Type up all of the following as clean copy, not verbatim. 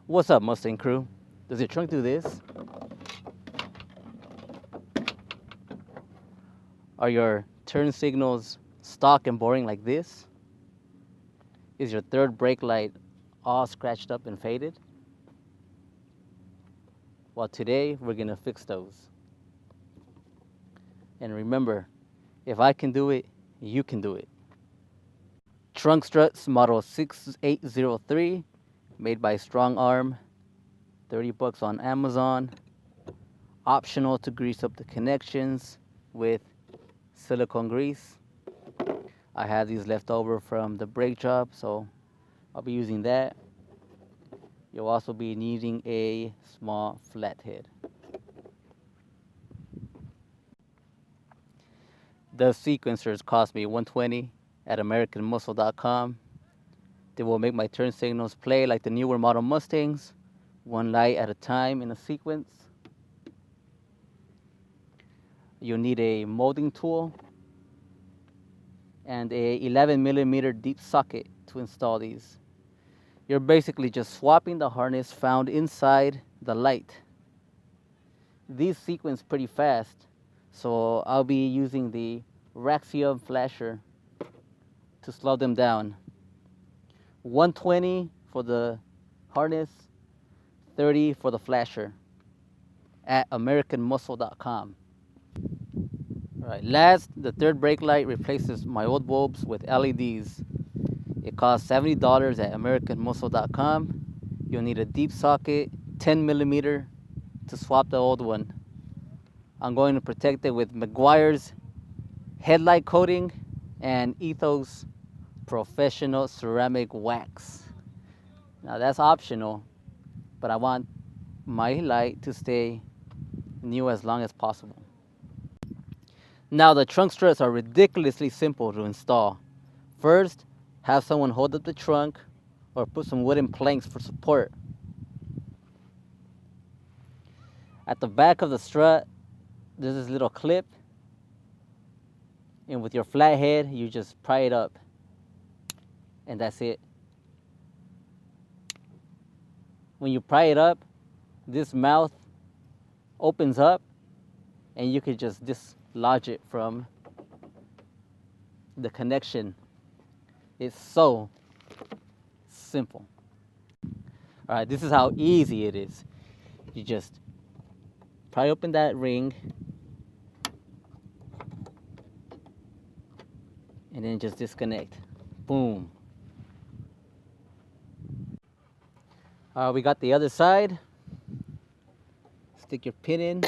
What's up, Mustang crew? Does your trunk do this? Are your turn signals stock and boring like this? Is your third brake light all scratched up and faded? Well, today we're gonna fix those. And remember, if I can do it, you can do it. Trunk Struts model 6803, made by Strong Arm, 30 bucks on Amazon. Optional to grease up the connections with silicone grease. I have these left over from the brake job, so I'll be using that. You'll also be needing a small flathead. The sequencers cost me $120 at AmericanMuscle.com. They will make my turn signals play like the newer model Mustangs, one light at a time in a sequence. You'll need a molding tool and a 11mm deep socket to install these. You're basically just swapping the harness found inside the light. These sequence pretty fast, so I'll be using the Raxium flasher to slow them down. 120 for the harness, 30 for the flasher at AmericanMuscle.com. Alright, last, the third brake light replaces my old bulbs with LEDs. It costs $70 at AmericanMuscle.com. You'll need a deep socket, 10mm, to swap the old one. I'm going to protect it with Meguiar's headlight coating and Ethos Professional Ceramic Wax. Now that's optional, but I want my light to stay new as long as possible. Now the trunk struts are ridiculously simple to install. First, have someone hold up the trunk or put some wooden planks for support. At the back of the strut, there's this little clip, and with your flathead, you just pry it up, and that's it. When you pry it up, this mouth opens up, and you could just dislodge it from the connection. It's so simple. All right, this is how easy it is. You just pry open that ring, and then just disconnect. Boom. We got the other side. Stick your pin in.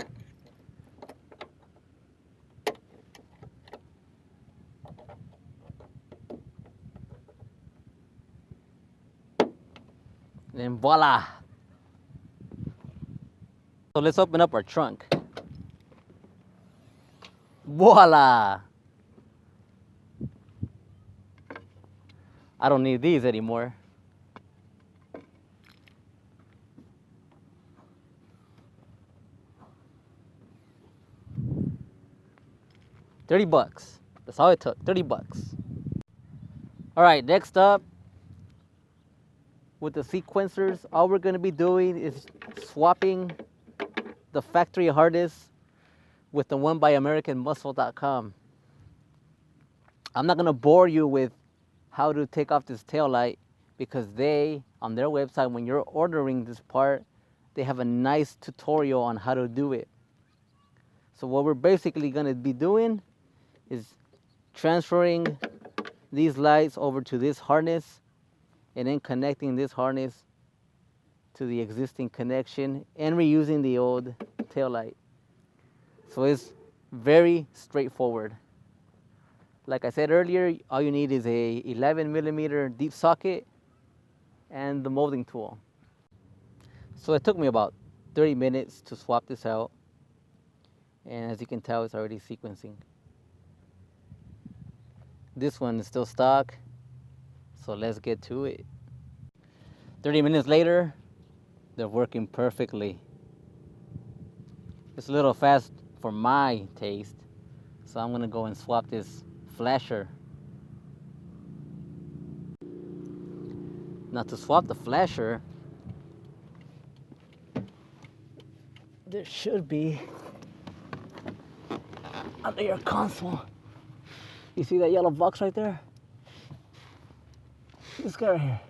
And voila. So let's open up our trunk. Voila. I don't need these anymore. $30. That's all it took, $30. All right, next up, with the sequencers, all we're gonna be doing is swapping the factory harness with the one by AmericanMuscle.com. I'm not gonna bore you with how to take off this tail light because they, on their website, when you're ordering this part, they have a nice tutorial on how to do it. So what we're basically gonna be doing is transferring these lights over to this harness and then connecting this harness to the existing connection and reusing the old tail light. So it's very straightforward. Like I said earlier, all you need is a 11mm deep socket and the molding tool. So it took me about 30 minutes to swap this out. And as you can tell, it's already sequencing. This one is still stock, so let's get to it. 30 minutes later, they're working perfectly. It's a little fast for my taste, so I'm gonna go and swap this flasher. Now to swap the flasher, there should be under your console. You see that yellow box right there? This guy right here.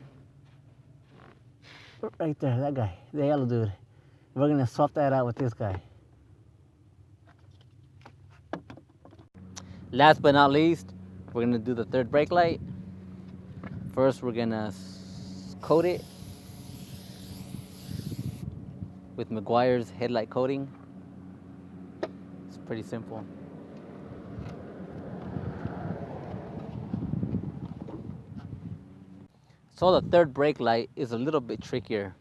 Right there, that guy, the yellow dude. We're gonna swap that out with this guy. Last but not least, we're gonna do the third brake light. First, we're gonna coat it with Meguiar's headlight coating. It's pretty simple. So the third brake light is a little bit trickier.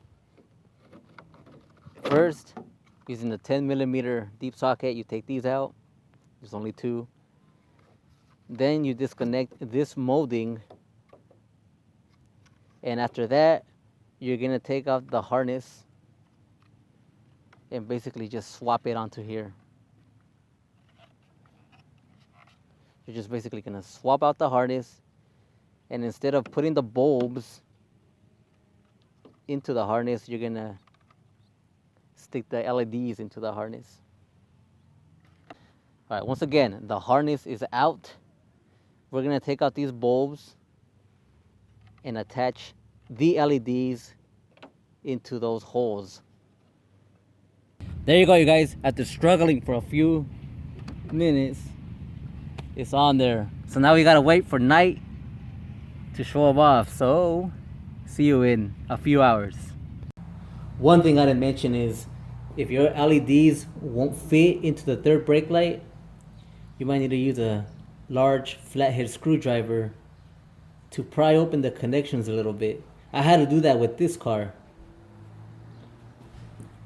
First, using the 10mm deep socket, you take these out. There's only two. Then you disconnect this molding. And after that, you're gonna take off the harness and basically just swap it onto here. You're just basically gonna swap out the harness, and instead of putting the bulbs into the harness, you're gonna stick the LEDs into the harness. All right, once again, the harness is out. We're gonna take out these bulbs and attach the LEDs into those holes. There you go, you guys. After struggling for a few minutes, it's on there. So now we gotta wait for night to show them off. So see you in a few hours. One thing I didn't mention is if your LEDs won't fit into the third brake light, you might need to use a large flathead screwdriver to pry open the connections a little bit. I had to do that with this car,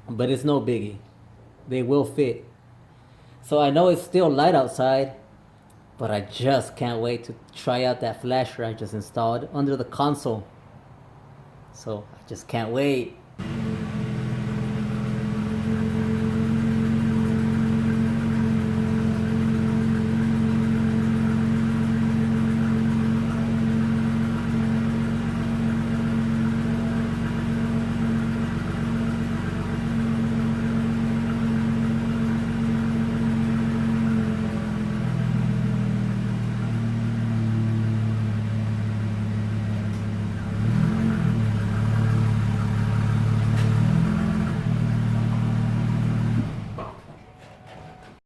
but it's no biggie. They will fit. So I know it's still light outside, but I just can't wait to try out that flasher I just installed under the console. So I just can't wait.